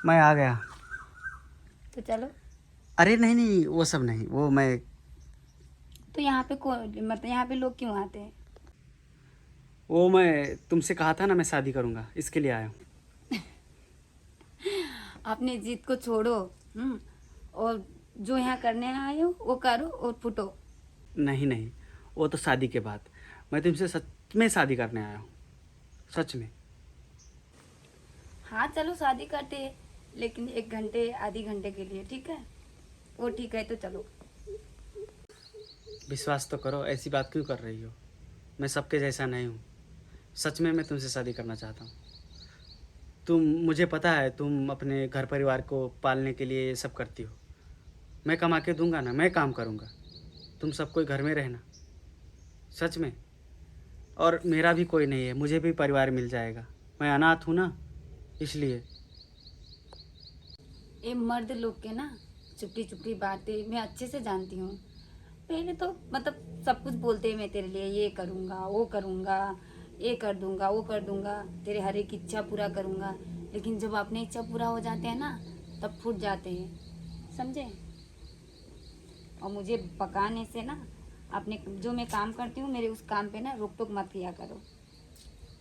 मैं आ गया। तो चलो। अरे नहीं नहीं, वो सब नहीं, वो मैं तो यहाँ पे मतलब यहाँ पे लोग क्यों आते हैं? तुमसे कहा था ना मैं शादी करूँगा, इसके लिए आया हूँ। अपनी जिद को छोड़ो। और जो यहाँ करने आए हो वो करो और फुटो। नहीं नहीं, वो तो शादी के बाद। मैं तुमसे सच में शादी करने आया हूँ, सच में। हाँ चलो शादी करते हैं, लेकिन 1 घंटे आधी घंटे के लिए, ठीक है? वो ठीक है तो चलो। विश्वास तो करो, ऐसी बात क्यों कर रही हो? मैं सबके जैसा नहीं हूँ। सच में मैं तुमसे शादी करना चाहता हूँ। मुझे पता है तुम अपने घर परिवार को पालने के लिए ये सब करती हो। मैं कमा के दूंगा ना, मैं काम करूँगा। तुम सब कोई घर में रहना, सच में। और मेरा भी कोई नहीं है, मुझे भी परिवार मिल जाएगा। मैं अनाथ हूँ ना, इसलिए। ये मर्द लोग के ना चुपड़ी चुपड़ी बातें मैं अच्छे से जानती हूँ। पहले तो मतलब सब कुछ बोलते हैं, मैं तेरे लिए ये करूँगा वो करूँगा, ये कर दूंगा वो कर दूंगा, तेरे हर एक इच्छा पूरा करूँगा। लेकिन जब अपने इच्छा पूरा हो जाते हैं ना, तब फूट जाते हैं, समझे? और मुझे पकाने से ना, अपने जो मैं काम करती हूँ मेरे उस काम पे ना रोक टोक मत किया करो।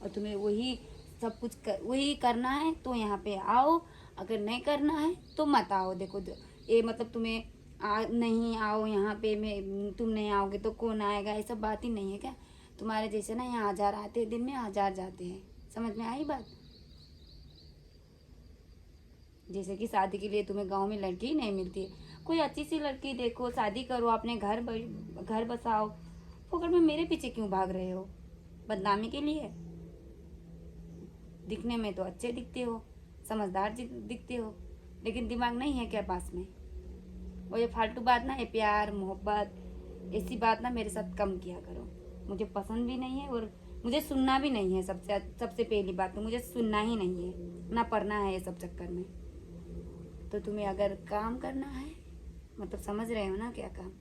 और तुम्हें वही सब कुछ वही करना है तो यहाँ पे आओ, अगर नहीं करना है तो मत आओ। देखो ये मतलब तुम्हें नहीं आओ यहाँ पे, मैं तुम नहीं आओगे तो कौन आएगा, ये सब बात ही नहीं है क्या? तुम्हारे जैसे ना यहाँ 1000 आते हैं दिन में, 1000 जाते हैं। समझ में आई बात? जैसे कि शादी के लिए तुम्हें गांव में लड़की ही नहीं मिलती है, कोई अच्छी सी लड़की देखो, शादी करो, अपने घर बसाओ। फोकट में मेरे पीछे क्यों भाग रहे हो? बदनामी के लिए? दिखने में तो अच्छे दिखते हो, समझदार दिखते हो, लेकिन दिमाग नहीं है क्या पास में? और ये फालतू बात ना, ये प्यार मोहब्बत ऐसी बात ना मेरे साथ कम किया करो। मुझे पसंद भी नहीं है और मुझे सुनना भी नहीं है। सबसे पहली बात तो मुझे सुनना ही नहीं है, ना पढ़ना है ये सब चक्कर में। तो तुम्हें अगर काम करना है, मतलब समझ रहे हो ना क्या काम,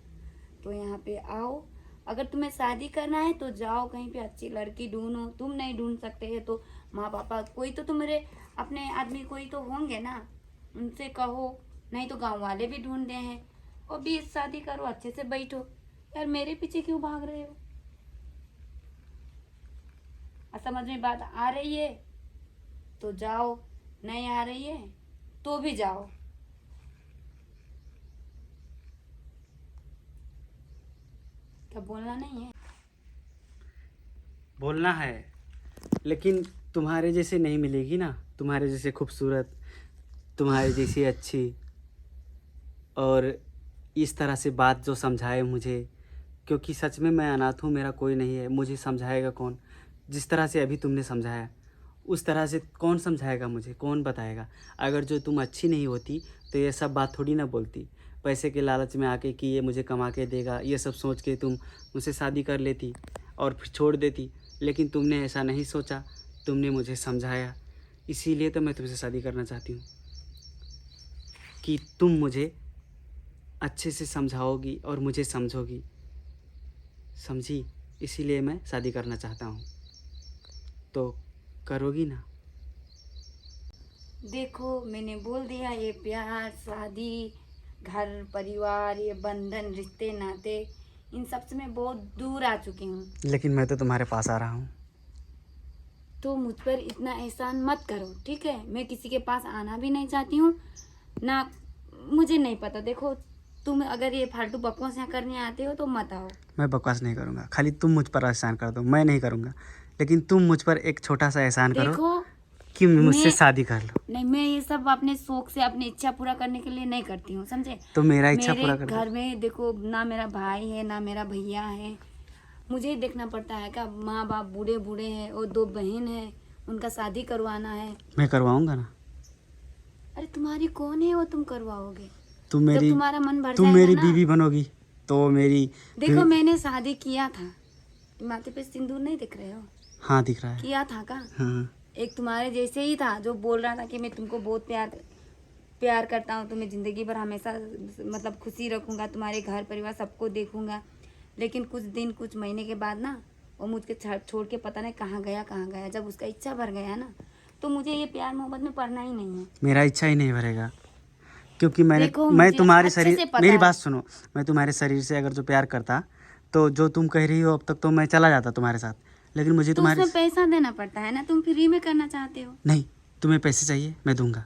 तो यहाँ पे आओ। अगर तुम्हें शादी करना है तो जाओ कहीं पे अच्छी लड़की ढूंढो। तुम नहीं ढूंढ सकते है तो माँ पापा कोई तो तुम्हारे अपने आदमी कोई तो होंगे ना, उनसे कहो। नहीं तो गांव वाले भी ढूंढते हैं। और 20 शादी करो, अच्छे से बैठो। यार मेरे पीछे क्यों भाग रहे हो? समझ में बात आ रही है तो जाओ, नहीं आ रही है तो भी जाओ। क्या बोलना नहीं है? बोलना है, लेकिन तुम्हारे जैसे नहीं मिलेगी ना। तुम्हारे जैसे खूबसूरत, तुम्हारे जैसी अच्छी, और इस तरह से बात जो समझाए मुझे। क्योंकि सच में मैं अनाथ हूँ, मेरा कोई नहीं है, मुझे समझाएगा कौन? जिस तरह से अभी तुमने समझाया, उस तरह से कौन समझाएगा मुझे, कौन बताएगा? अगर जो तुम अच्छी नहीं होती तो ये सब बात थोड़ी ना बोलती। पैसे के लालच में आके कि ये मुझे कमा के देगा, ये सब सोच के तुम मुझसे शादी कर लेती और फिर छोड़ देती। लेकिन तुमने ऐसा नहीं सोचा, तुमने मुझे समझाया। इसीलिए तो मैं तुमसे शादी करना चाहती हूँ, कि तुम मुझे अच्छे से समझाओगी और मुझे समझोगी, समझी? इसीलिए मैं शादी करना चाहता हूँ। तो करोगी ना? देखो मैंने बोल दिया, ये प्यार शादी घर परिवार ये बंधन रिश्ते नाते इन सब से मैं बहुत दूर आ चुकी हूँ। लेकिन मैं तो तुम्हारे पास आ रहा हूँ। तो मुझ पर इतना एहसान मत करो, ठीक है? मैं किसी के पास आना भी नहीं चाहती हूँ ना। मुझे नहीं पता, देखो तुम अगर ये फालतू बकवास यहाँ करने आते हो तो मत आओ। मैं बकवास नहीं करूँगा, खाली तुम मुझ पर एहसान कर दो, मैं नहीं करूँगा। लेकिन तुम मुझ पर एक छोटा सा एहसान करो देखो कि मुझसे मैं शादी कर लो। नहीं, मैं ये सब अपने शौक से अपनी इच्छा पूरा करने के लिए नहीं करती हूँ, समझे? तो मेरा इच्छा मेरे पूरा कर दो। घर में देखो ना मेरा भाई है ना मेरा भैया है। मुझे ही देखना पड़ता है क्या? माँ बाप बूढ़े बूढ़े हैं और 2 बहन है, उनका शादी करवाना है। मैं करवाऊँगा ना। अरे तुम्हारी कौन है वो तुम करवाओगे? तुम जब मेरी तुम्हारा मन भर तुम जाएगा मेरी ना। बीवी बनोगी तो मेरी देखो मैंने शादी किया था, माथे पे सिंदूर नहीं दिख रहे हो? हाँ, दिख रहा है। किया था का? हाँ। एक तुम्हारे जैसे ही था जो बोल रहा था कि मैं तुमको बहुत प्यार करता हूँ, तुम्हें ज़िंदगी भर हमेशा मतलब खुशी रखूँगा, तुम्हारे घर परिवार सबको देखूँगा। लेकिन कुछ दिन कुछ महीने के बाद ना वो मुझको छोड़ के पता नहीं कहाँ गया कहाँ गया। जब उसका इच्छा भर गया ना, तो तो मुझे ये प्यार मोहब्बत में पड़ना ही नहीं है। मेरा इच्छा ही नहीं भरेगा, क्योंकि देखो, मैं मुझे तुम्हारे अच्छे शरीर, से पता मेरी है। बात सुनो, मैं तुम्हारे शरीर से अगर जो प्यार करता तो जो तुम कह रही हो अब तक तो मैं चला जाता तुम्हारे साथ, लेकिन मुझे तो तुम्हारे उसमें पैसा देना पड़ता है ना, तुम फ्री में करना चाहते हो। नहीं, तुम्हें पैसे चाहिए मैं दूंगा,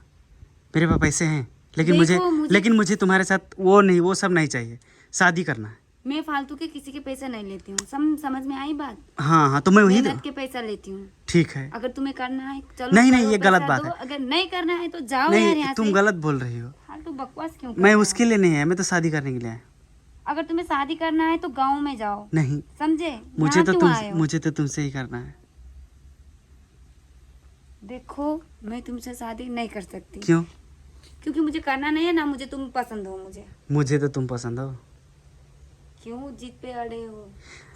मेरे पास पैसे हैं, लेकिन देखो, लेकिन मुझे तुम्हारे साथ वो नहीं, वो सब नहीं चाहिए, शादी करना है। मैं फालतू के किसी के पैसे नहीं लेती हूँ, समझ में आई बात। हाँ हाँ, तो मैं वही मेहनत के पैसा लेती हूँ। ठीक है। अगर तुम्हें करना है चलो, नहीं, करो, ये पैसा गलत बात दो। है। अगर नहीं करना है तो जाओ यार नहीं, यहाँ तुम से। गलत बोल रही हो। फालतू बकवास क्यों कर मैं रहे हो? उसके लिए नहीं आया, मैं तो शादी करने के लिए आया। अगर तुम्हें शादी करना है तो गाँव में जाओ, नहीं, समझे? यहाँ क्यों आए हो? मुझे तो तुमसे ही करना है। देखो, मैं तुमसे शादी नहीं कर सकती। क्यों? क्योंकि मुझे करना नहीं है ना, मुझे तुम पसंद हो। मुझे तो तुम पसंद हो। क्यों जिद पे अड़े हो?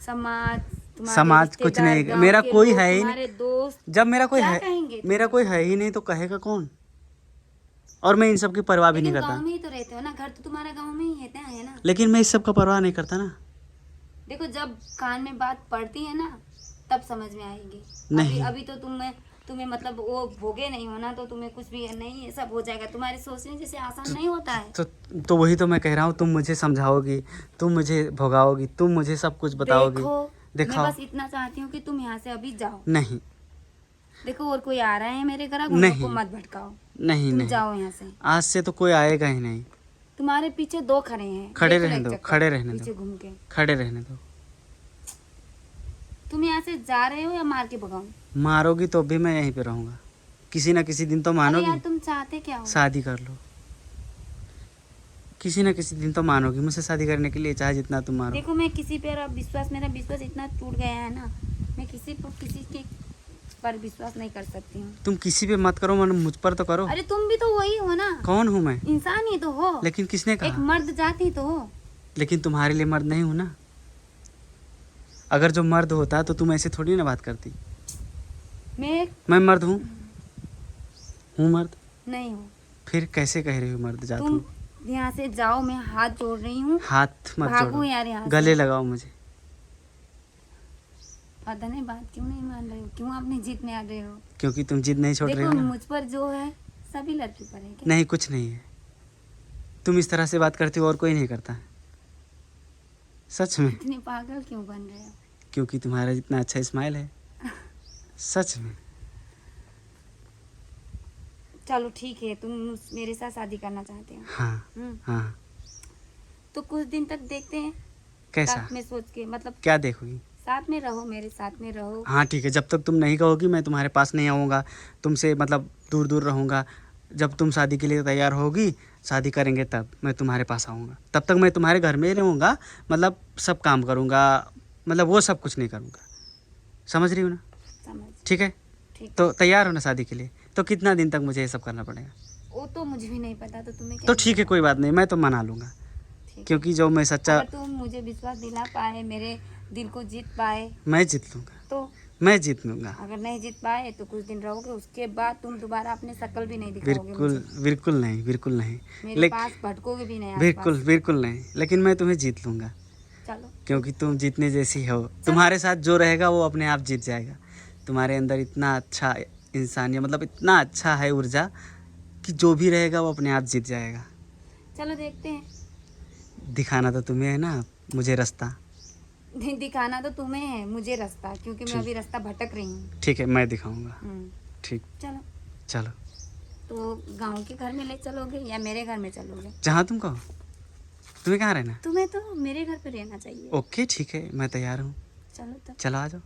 समाज, तुम्हारे समाज कुछ रिश्तेदार, नहीं, गाँव मेरा के कोई लोग, है ही तुम्हारे दोस्त जब मेरा कोई क्या है, कहेंगे मेरा कोई है ही नहीं तो कहेगा कौन? और मैं इन सब की परवाह भी नहीं लेकिन करता। गाँव में ही तो रहते हो ना, घर तो तुम्हारा गाँव में ही है ना। लेकिन मैं इस सब का परवाह नहीं करता ना। देखो, जब कान में बात पड़ती है ना तब समझ में आएगी। नहीं। अभी तो तुम्हें मतलब वो भोगे नहीं हो ना, तो तुम्हें कुछ भी नहीं, ये सब हो जाएगा। तुम्हारे सोचने जैसे आसान नहीं होता है। तो वही तो मैं कह रहा हूँ, तुम मुझे समझाओगी, तुम मुझे भगाओगी, तुम मुझे सब कुछ बताओगी। मैं बस इतना चाहती हूँ कि तुम यहाँ से अभी जाओ। नहीं, देखो, और कोई आ रहा है मेरे घर, उन नहीं। लोग को मत भटकाओ। नहीं तुम नहीं, जाओ यहाँ से। आज से तो कोई आएगा ही नहीं। तुम्हारे पीछे 2 खड़े हैं, खड़े देखो रहने एक दो, चक्कर, खड़े रहने पीछे दो, घूम के। खड़े रहने दो। तुम यहाँ से जा रहे हो या मार के भगाऊं? मारोगी तो भी मैं यहीं पे रहूंगा, किसी ना किसी दिन तो अरे यार, मानोगी। तुम चाहते क्या हो? शादी कर लो, किसी ना किसी दिन तो मानोगी मुझसे शादी करने के लिए, चाहे जितना तुम मारो। देखो, मैं किसी पर अब मेरा विश्वास इतना टूट गया है ना, मैं किसी के पर विश्वास नहीं कर सकती हूँ। तुम किसी पे मत करो, मन मुझ पर तो करो। अरे तुम भी तो वही हो ना, कौन हूँ मैं? इंसान ही तो हो। लेकिन किसने एक कहा? मर्द जाति तो हो। लेकिन तुम्हारे लिए मर्द नहीं हूँ ना। अगर जो मर्द होता तो तुम ऐसे थोड़ी ना बात करती। मैं मर्द हूँ मर्द नहीं हूँ। फिर कैसे कह रही हो मर्द जात तुम हूँ? यहाँ से जाओ, मैं हाथ जोड़ रही हूँ। हाथ मत भागो जोड़ो, यार यहाँ से। गले लगाओ मुझे। पता नहीं बात क्यों नहीं मान रहे हो, क्यों अपनी जिद में आ रहे हो? क्योंकि तुम जिद नहीं छोड़ रहे देखो, हो ना। मुझ पर जो है सभी लड़की पर है क्या? नहीं, कुछ नहीं है। तुम इस तरह से बात करती हो और कोई नहीं करता है, सच में। इतने पागल क्यों बन रहे हो? क्योंकि तुम्हारा जितना अच्छा स्माइल है, सच में। चलो ठीक है, तुम मेरे साथ शादी करना चाहते हो। हाँ हाँ। तो कुछ दिन तक देखते हैं। कैसा? साथ में सोच के, मतलब क्या देखोगी? साथ में रहो, मेरे साथ में रहो। हाँ ठीक है, जब तक तुम नहीं कहोगी मैं तुम्हारे पास नहीं आऊँगा, तुमसे मतलब दूर दूर रहूँगा। जब तुम शादी के लिए तैयार होगी, शादी करेंगे तब मैं तुम्हारे पास आऊँगा। तब तक मैं तुम्हारे घर में ही रहूँगा, मतलब सब काम करूँगा, मतलब वो सब कुछ नहीं करूँगा। समझ रही हो ना? समझ। ठीक है, ठीक। तो तैयार हो ना शादी के लिए? तो कितना दिन तक मुझे ये सब करना पड़ेगा? वो तो मुझे भी नहीं पता, तो तुम्हें क्या तो ठीक है, कोई बात नहीं, मैं तो मना लूँगा। ठीक। क्योंकि जो मैं सच्चा, अगर तुम मुझे विश्वास दिला पाए, मेरे दिल को जीत पाए, मैं जीत लूँगा, तो मैं जीत लूँगा। अगर नहीं जीत पाए तो कुछ दिन रहोगे, उसके बाद तुम दोबारा अपने शक्ल भी नहीं दिखाओगे बिल्कुल मुझे। बिल्कुल नहीं, बिल्कुल नहीं। मेरे पास भटकोगे भी नहीं आसपास। बिल्कुल बिल्कुल नहीं, लेकिन मैं तुम्हें जीत लूँगा। चलो, क्योंकि तुम जीतने जैसी हो। तुम्हारे साथ जो रहेगा वो अपने आप जीत जाएगा। तुम्हारे अंदर इतना अच्छा इंसानियत, मतलब इतना अच्छा है ऊर्जा, कि जो भी रहेगा वो अपने आप जीत जाएगा। चलो देखते हैं। दिखाना तो तुम्हें है ना मुझे रास्ता। दिखाना तो तुम्हें है मुझे रास्ता, क्योंकि मैं ठीक। अभी रास्ता भटक रही हूँ। ठीक है, मैं दिखाऊंगा। ठीक, चलो, चलो। तो गांव के घर में ले चलोगे या मेरे घर में चलोगे? जहाँ तुम कहो। तुम्हें कहाँ रहना है? तुम्हें तो मेरे घर पे रहना चाहिए। ओके ठीक है, मैं तैयार हूँ। चलो तब। चलो आ जाओ।